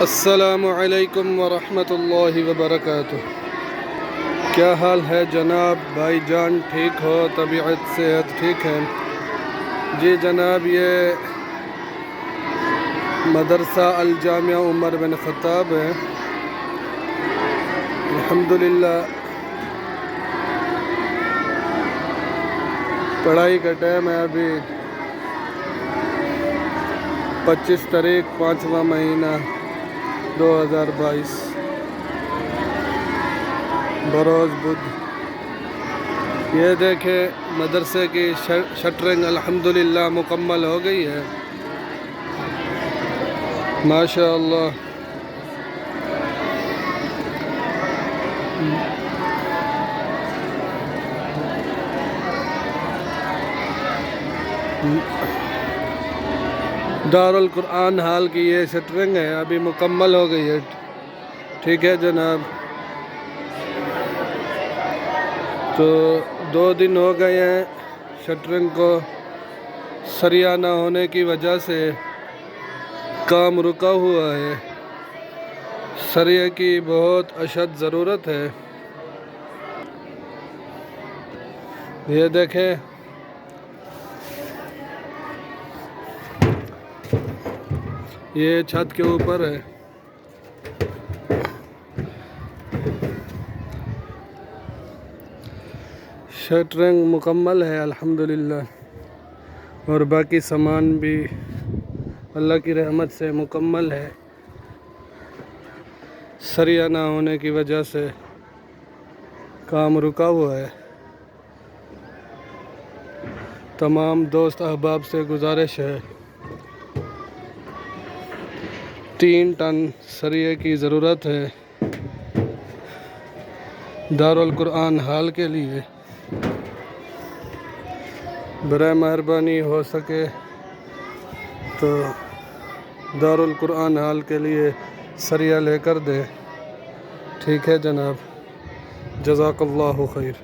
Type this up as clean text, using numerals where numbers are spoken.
السلام علیکم ورحمۃ اللہ وبرکاتہ۔ کیا حال ہے جناب بھائی جان، ٹھیک ہو؟ طبیعت صحت ٹھیک ہے؟ جی جناب، یہ مدرسہ الجامعہ عمر بن خطاب ہے۔ الحمدللہ پڑھائی کا ٹائم ہے، ابھی 25 تاریخ 5واں مہینہ 2022 بروز بدھ۔ یہ دیکھیں مدرسے کی شٹرنگ الحمدللہ مکمل ہو گئی ہے، ماشاء اللہ۔ دارالقرآن ہال کی یہ شٹرنگ ہے، ابھی مکمل ہو گئی ہے، ٹھیک ہے جناب۔ تو 2 دن ہو گئے ہیں شٹرنگ کو، سریہ نہ ہونے کی وجہ سے کام رکا ہوا ہے۔ سریہ کی بہت اشد ضرورت ہے۔ یہ دیکھیں یہ چھت کے اوپر ہے، شٹرنگ مکمل ہے الحمدللہ، اور باقی سامان بھی اللہ کی رحمت سے مکمل ہے۔ سریہ نہ ہونے کی وجہ سے کام رکا ہوا ہے۔ تمام دوست احباب سے گزارش ہے، 3 ٹن سریہ کی ضرورت ہے دارالقرآن ہال کے لیے۔ برائے مہربانی ہو سکے تو دارالقرآن ہال کے لیے سریہ لے کر دیں، ٹھیک ہے جناب۔ جزاک اللہ خیر۔